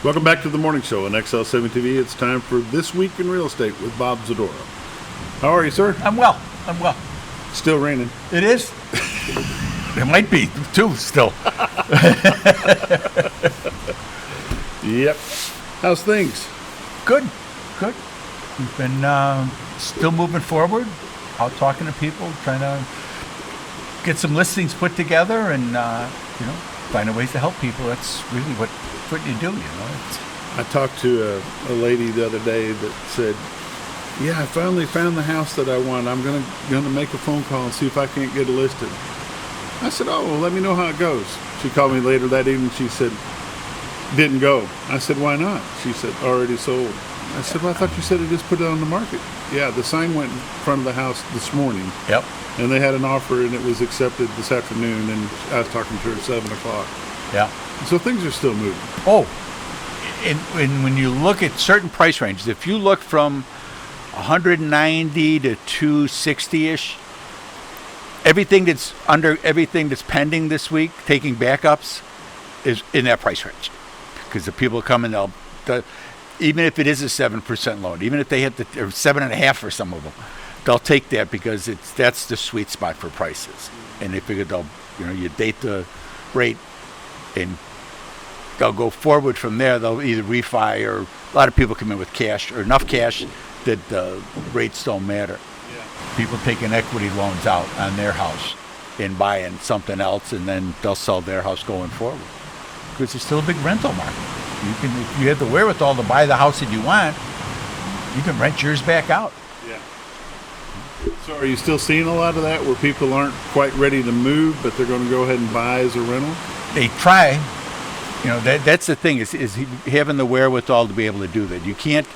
Welcome back to the morning show on XL7 TV. It's time for This Week in Real Estate with Bob Zadora. How are you, sir? I'm well. Still raining. It is? It might be, too, still. Yep. How's things? Good. We've been still moving forward, out talking to people, trying to get some listings put together and, finding ways to help people. That's really what you do, I talked to a lady the other day that said, yeah, I finally found the house that I want. I'm gonna make a phone call and see if I can't get it listed. I said, oh, well, let me know how it goes. She called me later that evening. She said, didn't go. I said, why not? She said, already sold. I said, well, I thought you said it just put it on the market. Yeah, the sign went in front of the house this morning. Yep. And they had an offer and it was accepted this afternoon, and I was talking to her at 7 o'clock. Yeah. So things are still moving. Oh, and when you look at certain price ranges, if you look from 190 to 260-ish, everything that's pending this week, taking backups, is in that price range. Because the people come and even if it is a 7% loan, even if they hit or 7.5% for some of them, they'll take that because that's the sweet spot for prices. And they figure you date the rate and they'll go forward from there. They'll either refi, or a lot of people come in with cash or enough cash that the rates don't matter. Yeah. People taking equity loans out on their house and buying something else, and then they'll sell their house going forward. Because it's still a big rental market. If you have the wherewithal to buy the house that you want, you can rent yours back out. Yeah. So are you still seeing a lot of that where people aren't quite ready to move, but they're going to go ahead and buy as a rental? They try. That's the thing is having the wherewithal to be able to do that. You can't.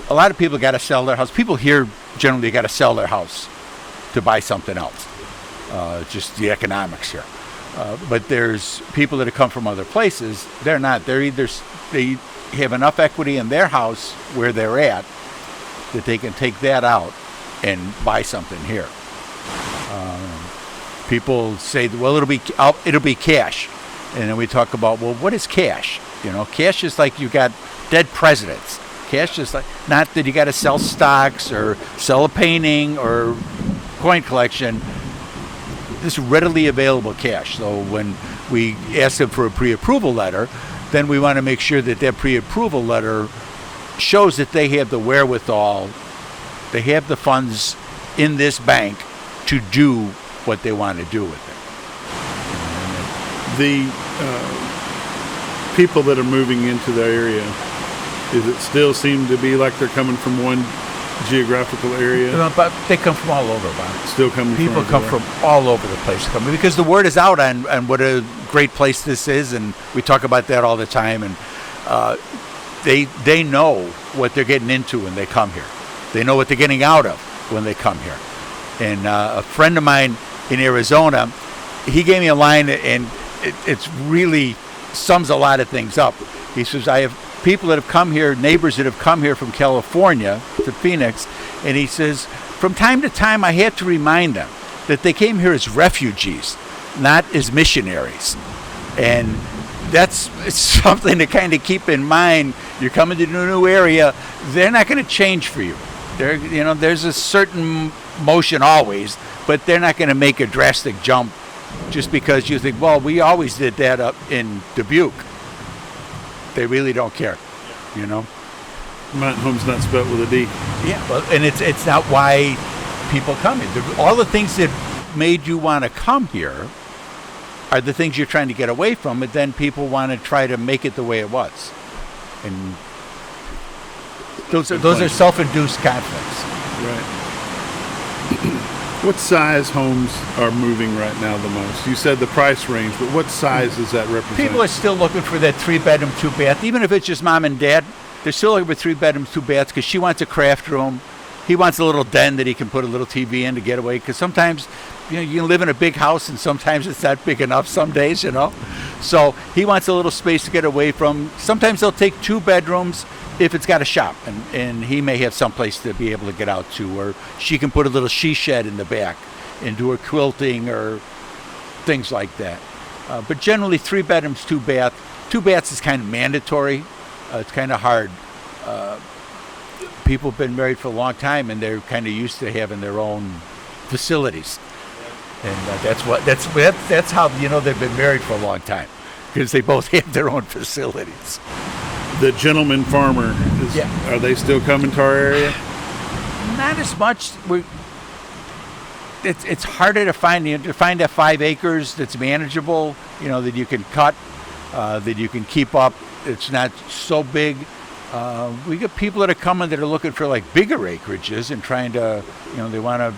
A lot of people got to sell their house. People here generally got to sell their house to buy something else. Just the economics here. But there's people that have come from other places. They're not. They have enough equity in their house where they're at that they can take that out and buy something here. People say, well, it'll be cash. And then we talk about, well, what is cash? Cash is like you got dead presidents. Cash is like, not that you got to sell stocks or sell a painting or coin collection. This readily available cash. So when we ask them for a pre-approval letter, then we want to make sure that pre-approval letter shows that they have the wherewithal, they have the funds in this bank to do what they want to do with it. The people that are moving into the area, does it still seem to be like they're coming from one geographical area? But they come from all over, Bob. Still coming People come from all over the place. Because the word is out on what a great place this is, and we talk about that all the time. And they know what they're getting into when they come here. They know what they're getting out of when they come here. And a friend of mine in Arizona, he gave me a line, and it's really sums a lot of things up. He says, I have people that have come here, neighbors that have come here from California to Phoenix, and he says, from time to time I had to remind them that they came here as refugees, not as missionaries. And that's something to kind of keep in mind. You're coming to a new area, they're not going to change for you. There's a certain motion always, but they're not going to make a drastic jump just because you think, well, we always did that up in Dubuque. They really don't care, Mountain Home's not spelled with a D. Yeah, well, and it's not why people come here. All the things that made you want to come here are the things you're trying to get away from, but then people want to try to make it the way it was. And those are self-induced conflicts. Right. What size homes are moving right now the most? You said the price range, but what size does that represent? People are still looking for that 3-bedroom, 2-bath. Even if it's just mom and dad, they're still looking for 3 bedrooms, 2 baths because she wants a craft room. He wants a little den that he can put a little TV in to get away. Because sometimes, you can live in a big house and sometimes it's not big enough some days, So he wants a little space to get away from. Sometimes they'll take 2 bedrooms if it's got a shop, and he may have some place to be able to get out to, or she can put a little she shed in the back and do her quilting or things like that. But generally 3 bedrooms, 2 bath. 2 baths is kind of mandatory. It's kind of hard. People have been married for a long time, and they're kind of used to having their own facilities, and that's how they've been married for a long time, because they both have their own facilities. The gentleman farmer, are they still coming to our area? Not as much. It's harder to find that 5 acres that's manageable, that you can cut, that you can keep up. It's not so big. We get people that are coming that are looking for like bigger acreages and trying to, they want to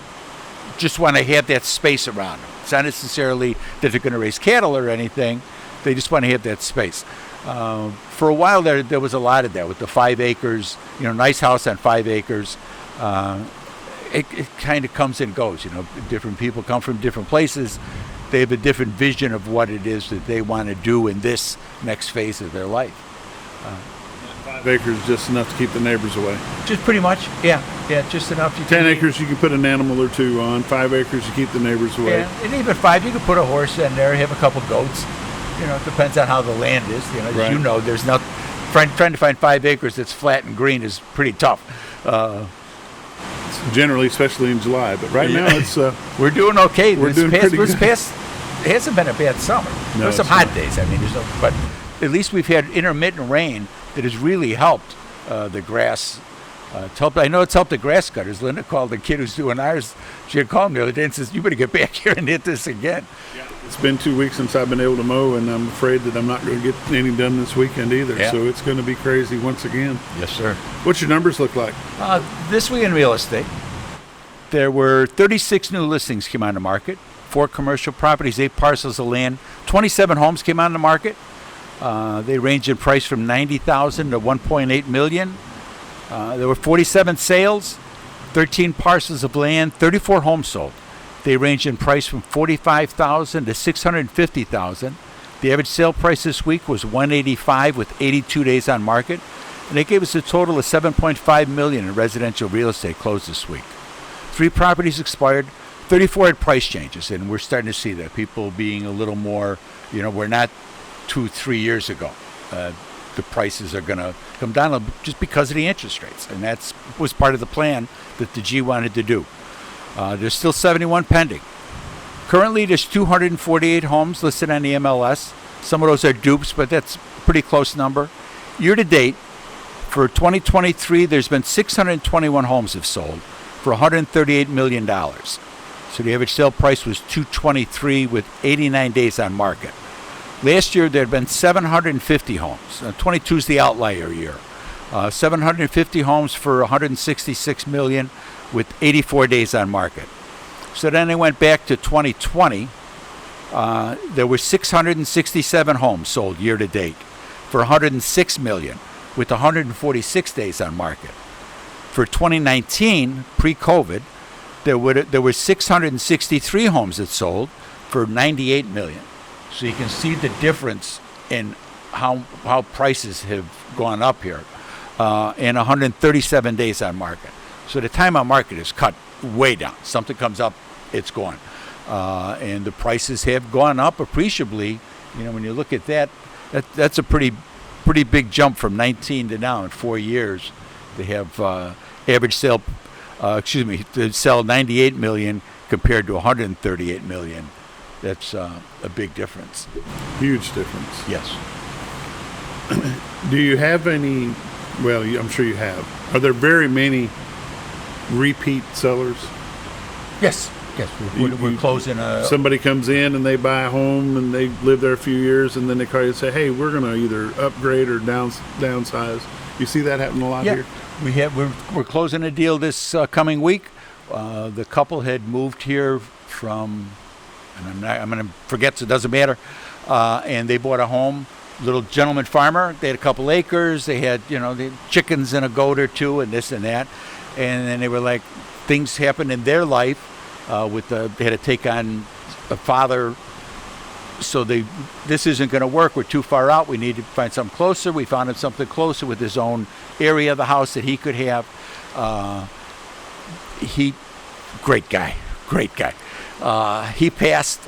have that space around them. It's not necessarily that they're going to raise cattle or anything. They just want to have that space. For a while there was a lot of that with the 5 acres, nice house on 5 acres. It kind of comes and goes. Different people come from different places. They have a different vision of what it is that they want to do in this next phase of their life. 5 acres is just enough to keep the neighbors away. Just pretty much, yeah, just enough. 10 acres you can put an animal or 2 on. 5 acres you keep the neighbors away. Yeah, and even 5 you can put a horse in there, have a couple goats. It depends on how the land is. As there's not trying to find 5 acres that's flat and green is pretty tough. Generally, especially in July, but right now it's we're doing okay. We're doing pretty good. It hasn't been a bad summer. No, There's some hot days. But at least we've had intermittent rain that has really helped the grass. I know it's helped the grass cutters. Linda called the kid who's doing ours. She had called me the other day and says, "You better get back here and hit this again." Yeah. It's been 2 weeks since I've been able to mow, and I'm afraid that I'm not going to get any done this weekend either. Yeah. So it's going to be crazy once again. Yes, sir. What's your numbers look like? This week in real estate, there were 36 new listings came on the market, 4 commercial properties, 8 parcels of land, 27 homes came on the market. They range in price from $90,000 to $1.8 million. There were 47 sales, 13 parcels of land, 34 homes sold. They range in price from $45,000 to $650,000. The average sale price this week was $185,000 with 82 days on market, and they gave us a total of $7.5 million in residential real estate closed this week. 3 properties expired, 34 had price changes, and we're starting to see that people being a little more. We're not 2-3 years ago. The prices are going to come down just because of the interest rates, and that was part of the plan that the G wanted to do. There's still 71 pending. Currently, there's 248 homes listed on the MLS. Some of those are dupes, but that's a pretty close number. Year to date, for 2023, there's been 621 homes have sold for $138 million. So the average sale price was $223 with 89 days on market. Last year, there had been 750 homes. 22 is the outlier year. 750 homes for $166 million with 84 days on market. So then they went back to 2020. There were 667 homes sold year to date for $106 million with 146 days on market. For 2019, pre-COVID, there were 663 homes that sold for $98 million. So you can see the difference in how prices have gone up here, and 137 days on market. So the time on market is cut way down. Something comes up, it's gone. And the prices have gone up appreciably. When you look at that's a pretty big jump from 19 to now in 4 years. They have average sale, to sell 98 million compared to 138 million. That's a big difference. Huge difference. Yes. Do you have any? Well, I'm sure you have. Are there very many repeat sellers? Yes. We're closing. Somebody comes in and they buy a home and they live there a few years, and then they call you and say, "Hey, we're going to either upgrade or downsize." You see that happen a lot here. We're closing a deal this coming week. The couple had moved here from, and I'm going to forget, so it doesn't matter. And they bought a home. Little gentleman farmer. They had a couple acres. They had they had chickens and a goat or 2 and this and that. And then they were like, things happened in their life. They had to take on a father. So this isn't going to work. We're too far out. We need to find something closer. We found him something closer with his own area of the house that he could have. Great guy. He passed,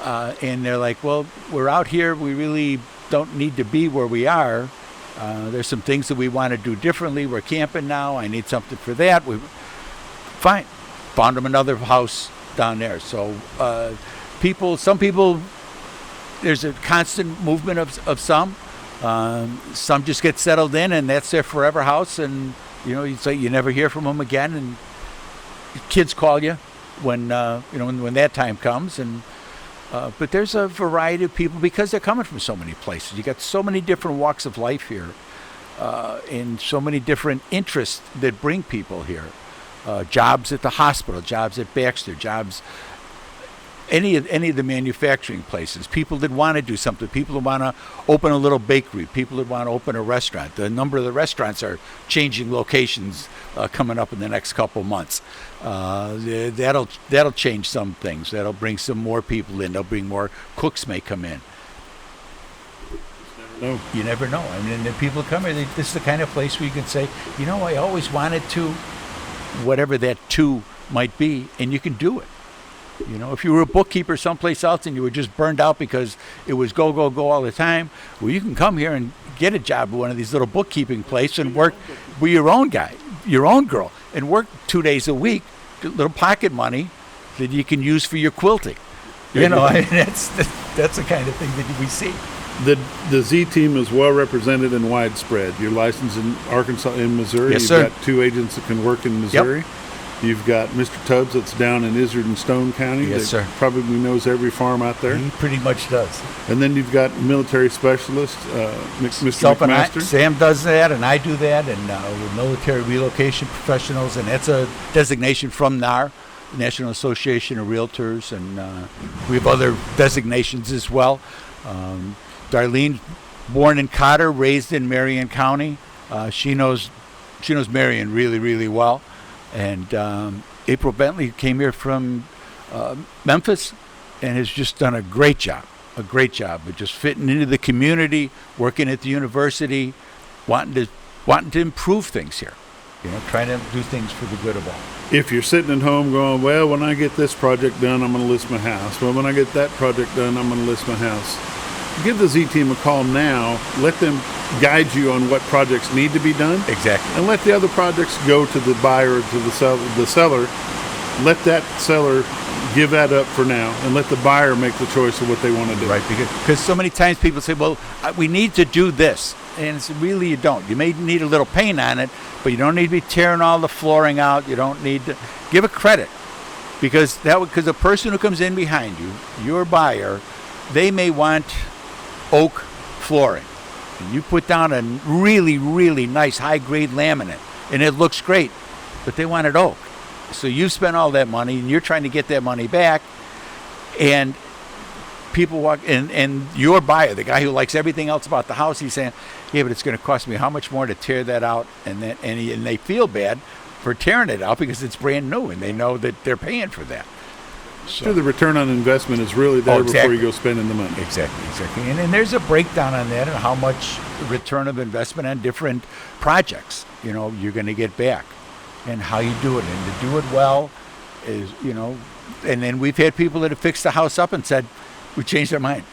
and they're like, well, we're out here. We really don't need to be where we are. There's some things that we want to do differently. We're camping now. I need something for that. Fine. Found them another house down there. So some people, there's a constant movement of some. Some just get settled in, and that's their forever house. And you say you never hear from them again. And kids call you when when that time comes. And but there's a variety of people because they're coming from so many places. You got so many different walks of life here, and so many different interests that bring people here. Jobs at the hospital, jobs at Baxter, jobs any of the manufacturing places. People that want to do something. People that want to open a little bakery. People that want to open a restaurant. The number of the restaurants are changing locations coming up in the next couple months. That'll change some things. That'll bring some more people in. They'll bring more cooks may come in. No. You never know. I mean, the people come here. This is the kind of place where you can say, I always wanted to, whatever that to might be, and you can do it. If you were a bookkeeper someplace else and you were just burned out because it was go, go, go all the time, well, you can come here and get a job at one of these little bookkeeping places and work with your own guy, your own girl, and work 2 days a week, little pocket money that you can use for your quilting. That's the kind of thing that we see. The Z team is well represented and widespread. You're licensed in Arkansas and Missouri. Yes, You've sir. got 2 agents that can work in Missouri. Yep. You've got Mr. Tubbs that's down in Izard and Stone County. Yes, that sir. Probably knows every farm out there. He pretty much does. And then you've got military specialist, Mr. McMaster. Sam does that, and I do that, and we're military relocation professionals, and that's a designation from NAR, National Association of Realtors, and we have other designations as well. Darlene, born in Cotter, raised in Marion County. She knows Marion really, really well. And April Bentley came here from Memphis and has just done a great job of just fitting into the community, working at the university, wanting to improve things here, trying to do things for the good of all. If you're sitting at home going, well, when I get this project done, I'm going to list my house. Well, when I get that project done, I'm going to list my house. Give the Z team a call now. Let them guide you on what projects need to be done. Exactly. And let the other projects go to the buyer or to the seller. Let that seller give that up for now and let the buyer make the choice of what they want to do. Right, because so many times people say, well, we need to do this. And it's really you don't. You may need a little paint on it, but you don't need to be tearing all the flooring out. You don't need to give a credit because the person who comes in behind you, your buyer, they may want oak flooring. And you put down a really, really nice high-grade laminate, and it looks great, but they wanted oak. So you've spent all that money, and you're trying to get that money back, and people walk, and your buyer, the guy who likes everything else about the house, he's saying, yeah, but it's going to cost me how much more to tear that out, and they feel bad for tearing it out because it's brand new, and they know that they're paying for that. So the return on investment is really there before you go spending the money. Exactly. And there's a breakdown on that and how much return of investment on different projects, you're going to get back and how you do it. And to do it well is, and then we've had people that have fixed the house up and said, we changed our mind.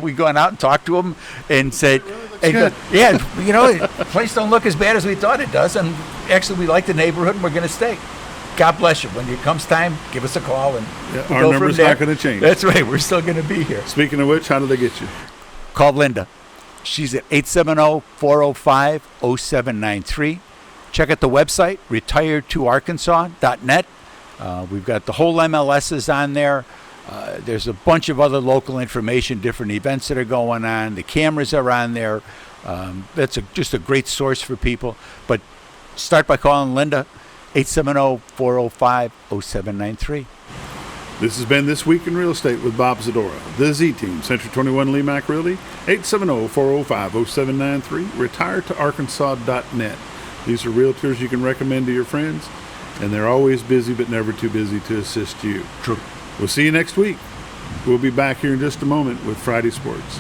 We've gone out and talked to them and said, the place don't look as bad as we thought it does. And actually we like the neighborhood and we're going to stay. God bless you. When it comes time, give us a call. And our number's not going to change. That's right. We're still going to be here. Speaking of which, how do they get you? Call Linda. She's at 870-405-0793. Check out the website, retiredtoarkansas.net. We've got the whole MLSs on there. There's a bunch of other local information, different events that are going on. The cameras are on there. That's just a great source for people. But start by calling Linda. 870-405-0793. This has been This Week in Real Estate with Bob Zadora. The Z Team, Century 21 Lemac Realty, 870-405-0793, retiredtoarkansas.net. These are realtors you can recommend to your friends, and they're always busy but never too busy to assist you. True. We'll see you next week. We'll be back here in just a moment with Friday Sports.